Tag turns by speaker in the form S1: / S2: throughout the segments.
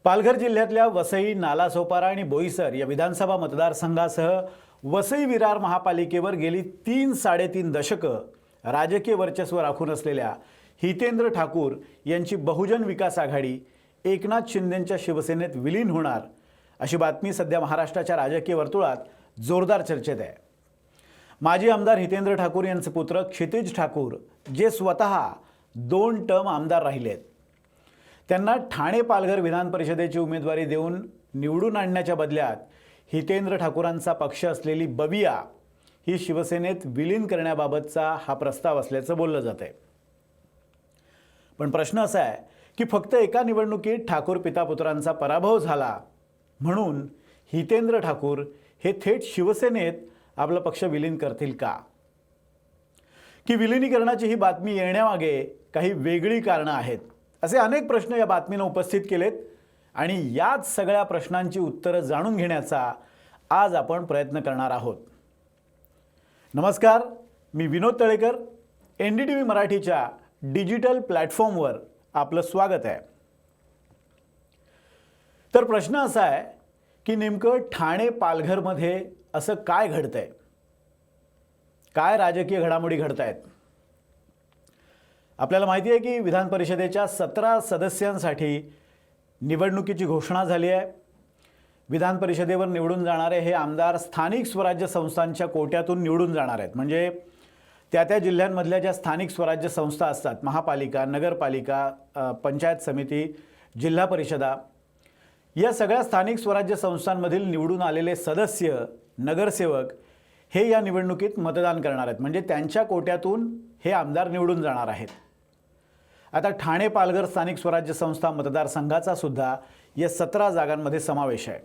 S1: पालघर जिल्ह्यातल्या वसई, नालासोपारा आणि बोईसर या विधानसभा मतदारसंघासह वसई विरार महापालिकेवर गेली 3-3.5 दशकं राजकीय वर्चस्व राखून असलेल्या हितेंद्र ठाकूर यांची बहुजन विकास आघाडी एकनाथ शिंदेंच्या शिवसेनेत विलीन होणार अशी बातमी सध्या महाराष्ट्राच्या राजकीय वर्तुळात जोरदार चर्चेत आहे। माजी आमदार हितेंद्र ठाकूर यांचे पुत्र क्षितिज ठाकूर जे स्वतः 2 टर्म आमदार राहिलेत, त्यांना ठाणे पालघर विधान परिषदेची उमेदवारी देऊन निवडून आणण्याच्या बदल्यात हितेंद्र ठाकूरांचा पक्ष असलेली बविया ही शिवसेनेत विलीन करण्याबाबतचा हा प्रस्ताव असल्याचं बोललं जातंय। पण प्रश्न असा आहे की फक्त एका निवडणुकीत ठाकूर पितापुत्रांचा पराभव झाला म्हणून हितेंद्र ठाकूर हे थेट शिवसेनेत आपला पक्ष विलीन करतील का? की विलीनीकरणाची ही बातमी येण्यामागे काही वेगळी कारणं आहेत, असे अनेक प्रश्न या बातमीने उपस्थित केलेत आणि याच सगळ्या प्रश्नांची उत्तरं जाणून घेण्याचा आज आपण प्रयत्न करणार आहोत। नमस्कार, मी विनोद तळेकर। NDTV मराठीच्या डिजिटल प्लॅटफॉर्मवर आपलं स्वागत आहे। तर प्रश्न असा आहे की नेमकं ठाणे पालघरमध्ये असं काय घडतंय, काय राजकीय घडामोडी घडतायत? आपल्याला माहिती आहे की विधान परिषदेच्या 17 सदस्यांसाठी निवडणुकीची घोषणा झाली आहे। विधान परिषदेवर निवडून जाणारे हे आमदार स्थानिक स्वराज्य संस्थांच्या कोट्यातून निवडून जाणार आहेत। म्हणजे त्या जिल्ह्यांमधल्या ज्या स्थानिक स्वराज्य संस्था असतात, महापालिका, नगरपालिका, पंचायत समिती, जिल्हा परिषदा, या सगळ्या स्थानिक स्वराज्य संस्थांमधील निवडून आलेले सदस्य, नगरसेवक हे या निवडणुकीत मतदान करणार आहेत। म्हणजे त्यांच्या कोट्यातून हे आमदार निवडून जाणार आहेत। आता ठाणे पालघर स्थानिक स्वराज्य संस्था मतदारसंघाचा सुद्धा या 17 जागांमध्ये समावेश आहे।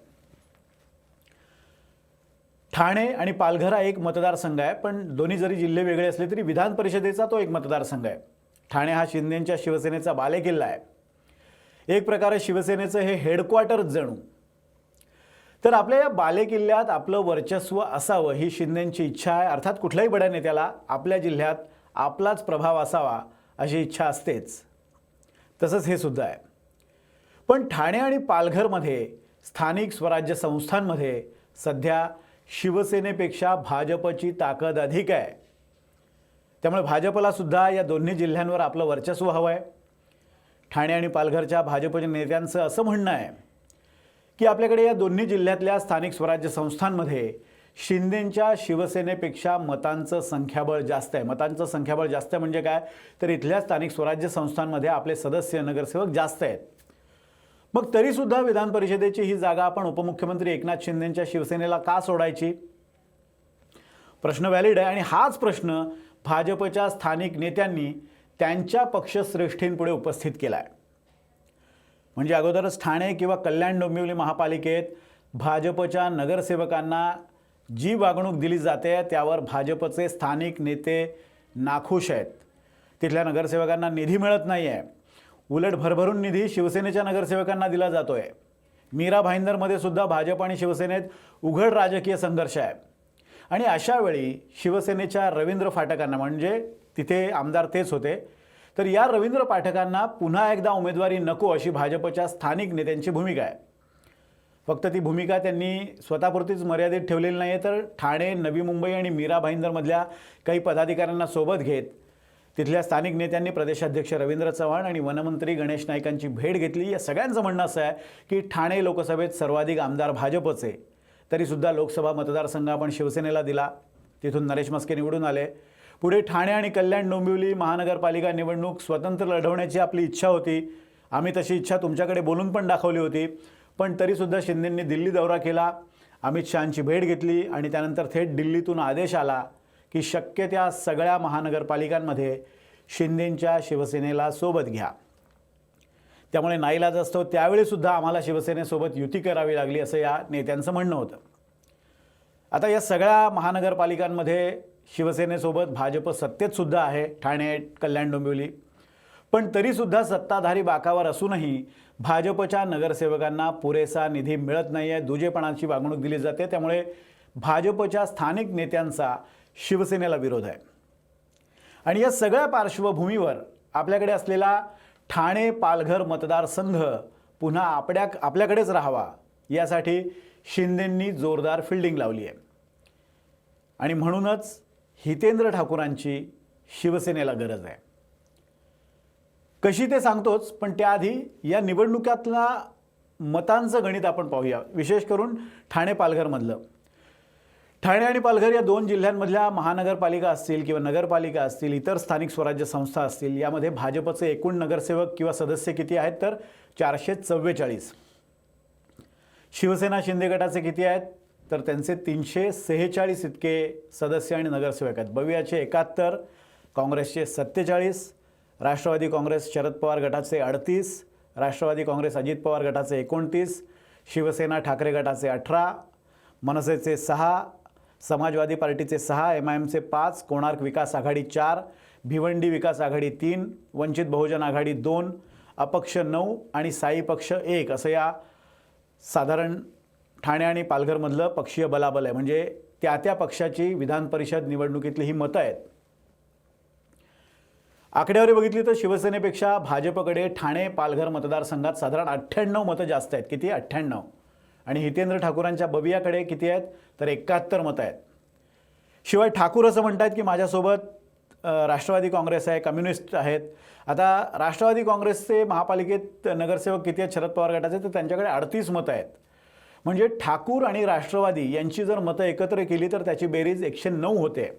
S1: ठाणे आणि पालघर हा एक मतदारसंघ आहे, पण दोन्ही जरी जिल्हे वेगळे असले तरी विधान परिषदेचा तो एक मतदारसंघ आहे। ठाणे हा शिंदेंच्या शिवसेनेचा बालेकिल्ला आहे, एक प्रकारे शिवसेनेचं हे हेडक्वार्टर जणू। तर आपल्या या बालेकिल्ल्यात आपलं वर्चस्व असावं ही शिंदेंची इच्छा आहे। अर्थात कुठल्याही बड्या नेत्याला आपल्या जिल्ह्यात आपलाच प्रभाव असावा अशी इच्छा असतेच, तसंच हे सुद्धा आहे। पण ठाणे आणि पालघरमध्ये स्थानिक स्वराज्य संस्थांमध्ये सध्या शिवसेनेपेक्षा भाजपची ताकद अधिक आहे। त्यामुळे भाजपला सुद्धा या दोन्ही जिल्ह्यांवर आपलं वर्चस्व हवं आहे। ठाणे आणि पालघरच्या भाजपच्या नेत्यांचं असं म्हणणं आहे की आपल्याकडे या दोन्ही जिल्ह्यातल्या स्थानिक स्वराज्य संस्थांमध्ये शिंदेंच्या शिवसेनेपेक्षा मतांचं संख्याबळ जास्त आहे। मतांचं संख्याबळ जास्त म्हणजे काय, तर इथल्या स्थानिक स्वराज्य संस्थांमध्ये आपले सदस्य, नगरसेवक जास्त आहेत। मग तरीसुद्धा विधान परिषदेची ही जागा आपण उपमुख्यमंत्री एकनाथ शिंदेंच्या शिवसेनेला का सोडायची? प्रश्न व्हॅलिड आहे आणि हाच प्रश्न भाजपच्या स्थानिक नेत्यांनी त्यांच्या पक्षश्रेष्ठींपुढे उपस्थित केला आहे। म्हणजे अगोदरच ठाणे किंवा कल्याण डोंबिवली महापालिकेत भाजपच्या नगरसेवकांना जी वागणूक दिली जाते त्यावर भाजपचे स्थानिक नेते नाखुश आहेत। तिथल्या नगरसेवकांना निधी मिळत नाही आहे, उलट भरभरून निधी शिवसेनेच्या नगरसेवकांना दिला जातोय। मीरा भाईंदरमध्ये सुद्धा भाजप आणि शिवसेनेत उघड राजकीय संघर्ष आहे आणि अशा वेळी शिवसेनेच्या रवींद्र फाटकांना, म्हणजे तिथे आमदार तेच होते, तर या रवींद्र पाठकांना पुन्हा एकदा उमेदवारी नको अशी भाजपच्या स्थानिक नेत्यांची भूमिका आहे। फक्त ती भूमिका त्यांनी स्वतःपुरतीच मर्यादित ठेवलेली नाही आहे, तर ठाणे, नवी मुंबई आणि मीरा भाईंदरमधल्या काही पदाधिकाऱ्यांना सोबत घेत तिथल्या स्थानिक नेत्यांनी प्रदेशाध्यक्ष रवींद्र चव्हाण आणि वनमंत्री गणेश नाईकांची भेट घेतली। या सगळ्यांचं म्हणणं असं आहे की ठाणे लोकसभेत सर्वाधिक आमदार भाजपचे, तरीसुद्धा लोकसभा मतदारसंघ आपण शिवसेनेला दिला, तिथून नरेश मस्के निवडून आले। पुढे ठाणे आणि कल्याण डोंबिवली महानगरपालिका निवडणूक स्वतंत्र लढवण्याची आपली इच्छा होती, आम्ही तशी इच्छा तुमच्याकडे बोलून पण दाखवली होती, पण तरीसुद्धा शिंदेंनी दिल्ली दौरा केला, अमित शहांची भेट घेतली आणि त्यानंतर थेट दिल्लीतून आदेश आला की शक्य त्या सगळ्या महानगरपालिकांमध्ये शिंदेंच्या शिवसेनेला सोबत घ्या। त्यामुळे नाईलाजास्तव त्यावेळीसुद्धा आम्हाला शिवसेनेसोबत युती करावी लागली असं या नेत्यांचं म्हणणं होतं। आता या सगळ्या महानगरपालिकांमध्ये शिवसेनेसोबत भाजप सत्तेतसुद्धा आहे, ठाणे, कल्याण डोंबिवली, पण तरीसुद्धा सत्ताधारी बाकावर असूनही भाजपच्या नगरसेवकांना पुरेसा निधी मिळत नाही आहे, दुजेपणाची वागणूक दिली जाते। त्यामुळे भाजपच्या स्थानिक नेत्यांचा शिवसेनेला विरोध आहे आणि या सगळ्या पार्श्वभूमीवर आपल्याकडे असलेला ठाणे पालघर मतदारसंघ पुन्हा आपल्याकडेच राहावा यासाठी शिंदेंनी जोरदार फिल्डिंग लावली आहे आणि म्हणूनच हितेंद्र ठाकूरांची शिवसेनेला गरज आहे. कशी ते सांगतोच, पण त्याआधी या निवडणुकीतला मतांचं गणित आपण पाहूया. विशेष करून ठाणे पालघरमधलं. ठाणे आणि पालघर या दोन जिल्ह्यांमधल्या महानगरपालिका असतील किंवा नगरपालिका असतील, इतर स्थानिक स्वराज्य संस्था असतील, यामध्ये भाजपचे एकूण नगरसेवक किंवा सदस्य किती आहेत तर 444. शिवसेना शिंदे गटाचे किती आहेत तर त्यांचे 346 इतके सदस्य आणि नगरसेवक आहेत. बवियाचे 71, काँग्रेसचे 47, राष्ट्रवादी काँग्रेस शरद पवार गटाचे 38, राष्ट्रवादी काँग्रेस अजित पवार गटाचे 29, शिवसेना ठाकरे गटाचे 18, मनसेचे 6, समाजवादी पार्टीचे 6, MIMचे 5, कोणार्क विकास आघाडी 4, भिवंडी विकास आघाडी 3, वंचित बहुजन आघाडी 2, अपक्ष 9 आणि साई पक्ष 1 असं या साधारण ठाणे आणि पालघरमधलं पक्षीय बलाबल आहे. म्हणजे त्या पक्षाची विधान परिषद निवडणुकीतली ही मतं आहेत. आकडेवारी बघितली तर शिवसेनेपेक्षा भाजपकडे ठाणे पालघर मतदारसंघात साधारण 98 मतं जास्त आहेत. किती? 98. आणि हितेंद्र ठाकूरांच्या बवियाकडे किती आहेत तर 71 मतं आहेत. शिवाय ठाकूर असं म्हणतात की माझ्यासोबत राष्ट्रवादी काँग्रेस आहे, कम्युनिस्ट आहेत. आता राष्ट्रवादी काँग्रेसचे महापालिकेत नगरसेवक किती आहेत शरद पवार गटाचे तर त्यांच्याकडे 38 मतं आहेत. म्हणजे ठाकूर आणि राष्ट्रवादी यांची जर मतं एकत्र केली तर त्याची बेरीज 109 होते.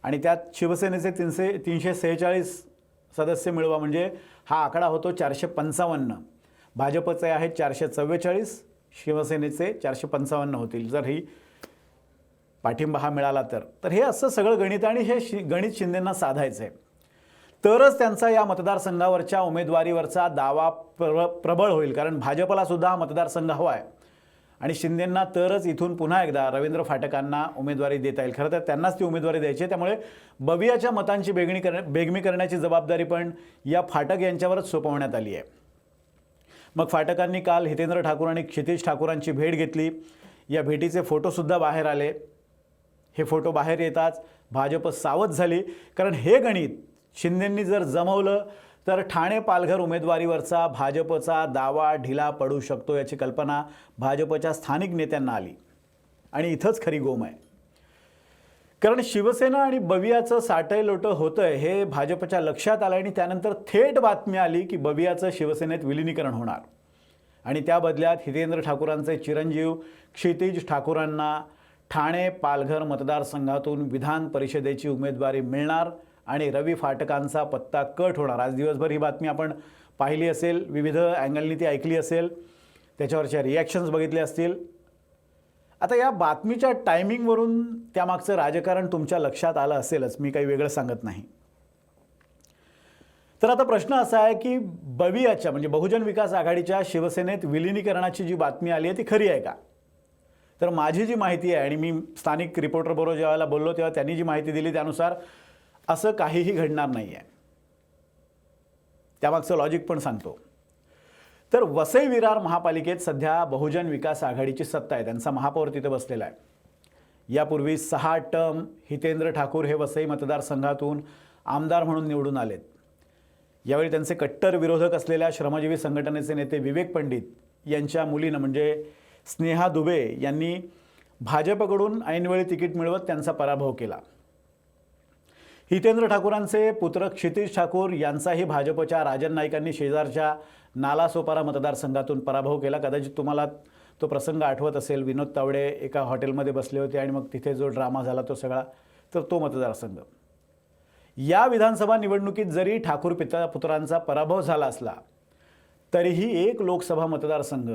S1: आणि त्यात शिवसेनेचे 346 सदस्य मिळवा म्हणजे हा आकडा होतो 455. भाजपचे आहेत 444, शिवसेनेचे 455 होतील जर ही पाठिंबा हा मिळाला तर हे असं सगळं गणित आणि हे गणित शिंदेंना साधायचं आहे. तरच त्यांचा या मतदारसंघावरच्या उमेदवारीवरचा दावा प्रबळ होईल. कारण भाजपला सुद्धा हा मतदारसंघ हवा आहे आणि शिंदेंना तरच इथून पुन्हा एकदा रवींद्र फाटकांना उमेदवारी देता येईल. खरं तर त्यांनाच ती उमेदवारी द्यायची आहे. त्यामुळे बवियाच्या मतांची बेगमी करण्याची जबाबदारी पण या फाटक यांच्यावरच सोपवण्यात आली आहे. मग फाटकांनी काल हितेंद्र ठाकूर आणि क्षितिज ठाकूरांची भेट घेतली. या भेटीचे फोटोसुद्धा बाहेर आले. हे फोटो बाहेर येताच भाजप सावध झाली. कारण हे गणित शिंदेंनी जर जमवलं तर ठाणे पालघर उमेदवारीवरचा भाजपचा दावा ढिला पडू शकतो याची कल्पना भाजपच्या स्थानिक नेत्यांना आली. आणि इथंच खरी गोम आहे. कारण शिवसेना आणि बवियाचं साटय लोटं होतंय हे भाजपच्या लक्षात आलं आणि त्यानंतर थेट बातमी आली की बवियाचं शिवसेनेत विलिनीकरण होणार आणि त्या बदल्यात हितेंद्र ठाकूरांचे चिरंजीव क्षितिज ठाकूरांना ठाणे पालघर मतदारसंघातून विधान परिषदेची उमेदवारी मिळणार आणि रवी फाटकांचा पत्ता कट होणार. आज दिवसभर ही बातमी आपण पाहिली असेल, विविध अँगलनी ती ऐकली असेल, त्याच्यावरच्या रिॲक्शन्स बघितले असतील. आता या बातमीच्या टायमिंगवरून त्यामागचं राजकारण तुमच्या लक्षात आलं असेलच, मी काही वेगळं सांगत नाही. तर आता प्रश्न असा आहे की बवियाच्या म्हणजे बहुजन विकास आघाडीच्या शिवसेनेत विलिनीकरणाची जी बातमी आली आहे ती खरी आहे का? तर माझी जी माहिती आहे आणि मी स्थानिक रिपोर्टरबरोबर जेव्हा बोललो तेव्हा त्यांनी जी माहिती दिली त्यानुसार असं काहीही घडणार नाही आहे. त्यामागचं लॉजिक पण सांगतो. तर वसई विरार महापालिकेत सध्या बहुजन विकास आघाडीची सत्ता आहे. त्यांचा महापौर तिथे बसलेला आहे. यापूर्वी 6 टर्म हितेंद्र ठाकूर हे वसई मतदारसंघातून आमदार म्हणून निवडून आलेत. यावेळी त्यांचे कट्टर विरोधक असलेल्या श्रमजीवी संघटनेचे नेते विवेक पंडित यांच्या मुलीनं म्हणजे स्नेहा दुबे यांनी भाजपकडून ऐनवेळी तिकीट मिळवत त्यांचा पराभव केला. हितेंद्र ठाकूरांचे पुत्र क्षितिज ठाकूर यांचाही भाजपच्या राजन नाईकांनी शेजारच्या नालासोपारा मतदारसंघातून पराभव केला. कदाचित तुम्हाला तो प्रसंग आठवत असेल. विनोद तावडे एका हॉटेलमध्ये बसले होते आणि मग तिथे जो ड्रामा झाला तो सगळा तर तो मतदारसंघ. या विधानसभा निवडणुकीत जरी ठाकूर पुत्रांचा पराभव झाला असला तरीही 1 लोकसभा मतदारसंघ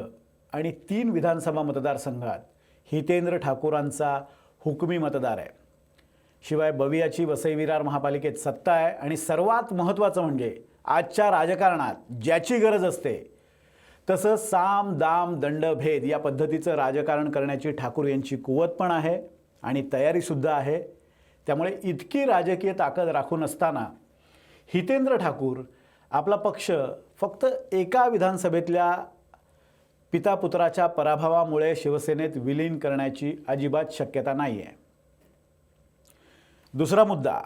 S1: आणि 3 विधानसभा मतदारसंघात हितेंद्र ठाकूरांचा हुकमी मतदार आहे. शिवाय बवियाची वसई विरार महापालिकेत सत्ता आहे आणि सर्वात महत्त्वाचं म्हणजे आजच्या राजकारणात ज्याची गरज असते तसं साम दाम दंड भेद या पद्धतीचं राजकारण करण्याची ठाकूर यांची कुवत पण आहे आणि तयारीसुद्धा आहे. त्यामुळे इतकी राजकीय ताकद राखून असताना हितेंद्र ठाकूर आपला पक्ष फक्त एका विधानसभेतल्या पिता पुत्राच्या पराभवामुळे शिवसेनेत विलीन करण्याची अजिबात शक्यता नाही आहे. दुसरा मुद्दा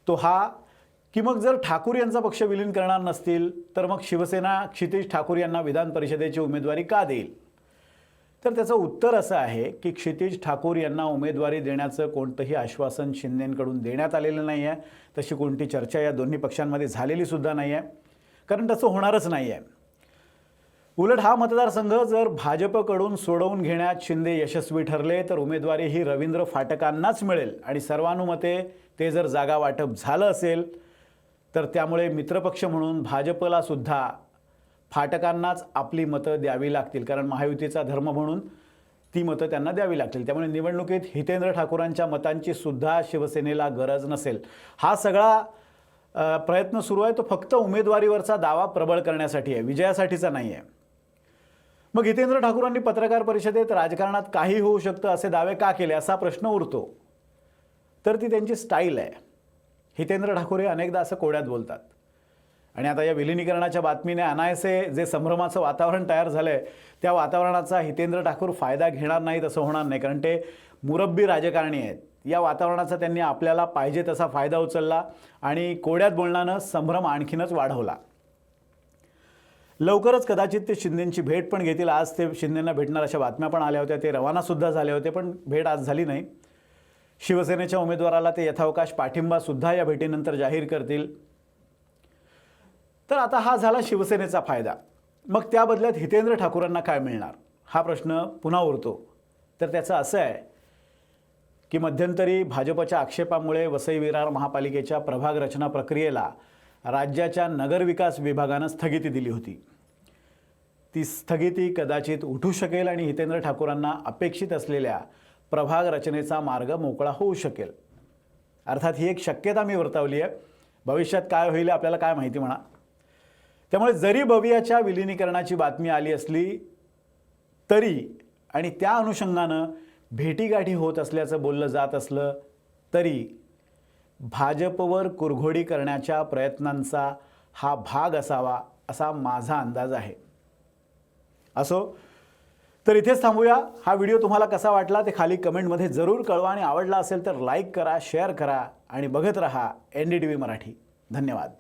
S1: तो हा की मग जर ठाकूर यांचा पक्ष विलीन करणार नसतील तर मग शिवसेना क्षितिज ठाकूर यांना विधान परिषदेची उमेदवारी का देईल? तर त्याचं उत्तर असं आहे की क्षितिज ठाकूर यांना उमेदवारी देण्याचं कोणतंही आश्वासन शिंदेंकडून देण्यात आलेलं नाही आहे. तशी कोणती चर्चा या दोन्ही पक्षांमध्ये झालेली सुद्धा नाही आहे, कारण तसं होणारच नाही आहे. उलट हा मतदारसंघ जर भाजपकडून सोडवून घेण्यात शिंदे यशस्वी ठरले तर उमेदवारी ही रवींद्र फाटकांनाच मिळेल आणि सर्वानुमते ते जर जागा वाटप झालं असेल तर त्यामुळे मित्रपक्ष म्हणून भाजपला सुद्धा फाटकांनाच आपली मतं द्यावी लागतील, कारण महायुतीचा धर्म म्हणून ती मतं त्यांना द्यावी लागतील. त्यामुळे निवडणुकीत हितेंद्र ठाकूरांच्या मतांची सुद्धा शिवसेनेला गरज नसेल. हा सगळा प्रयत्न सुरू आहे तो फक्त उमेदवारीवरचा दावा प्रबळ करण्यासाठी आहे, विजयासाठीचा नाही आहे. मग हितेंद्र ठाकूरांनी पत्रकार परिषदेत राजकारणात काही होऊ शकतं असे दावे का केले असा प्रश्न उरतो. तर ती त्यांची स्टाईल आहे. हितेंद्र ठाकूर हे अनेकदा असं कोड्यात बोलतात आणि आता या विलिनीकरणाच्या बातमीने अनायसे जे संभ्रमाचं वातावरण तयार झालं आहे त्या वातावरणाचा हितेंद्र ठाकूर फायदा घेणार नाहीत असं होणार नाही, कारण ते मुरब्बी राजकारणी आहेत. या वातावरणाचा त्यांनी आपल्याला पाहिजे तसा फायदा उचलला आणि कोड्यात बोलण्यानं संभ्रम आणखीनच वाढवला. लवकरच कदाचित ते शिंदेंची भेट पण घेतील. आज ते शिंदेंना भेटणार अशा बातम्या पण आल्या होत्या, ते रवानासुद्धा झाले होते, पण भेट आज झाली नाही. शिवसेनेच्या उमेदवाराला ते यथावकाश पाठिंबासुद्धा या भेटीनंतर जाहीर करतील. तर आता हा झाला शिवसेनेचा फायदा. मग त्या बदल्यात हितेंद्र ठाकूरांना काय मिळणार हा प्रश्न पुन्हा उरतो. तर त्याचं असं आहे की मध्यंतरी भाजपच्या आक्षेपामुळे वसई विरार महापालिकेच्या प्रभाग रचना प्रक्रियेला राज्याच्या नगरविकास विभागानं स्थगिती दिली होती. ती स्थगिती कदाचित उठू शकेल आणि हितेंद्र ठाकूरांना अपेक्षित असलेल्या प्रभाग रचनेचा मार्ग मोकळा होऊ शकेल. अर्थात ही एक शक्यता मी वर्तवली आहे. भविष्यात काय होईल आपल्याला काय माहिती म्हणा. त्यामुळे जरी बवियाच्या विलिनीकरणाची बातमी आली असली तरी आणि त्या अनुषंगानं भेटीगाठी होत असल्याचं बोललं जात असलं तरी भाजपवर कुरघोडी करण्याच्या प्रयत्नांचा हा भाग असावा असा माझा अंदाज आहे. असो, तर इथेच थांबूया. हा व्हिडिओ तुम्हाला कसा वाटला ते खाली कमेंटमध्ये जरूर कळवा आणि आवडला असेल तर लाईक करा, शेअर करा आणि बघत रहा NDTV मराठी. धन्यवाद.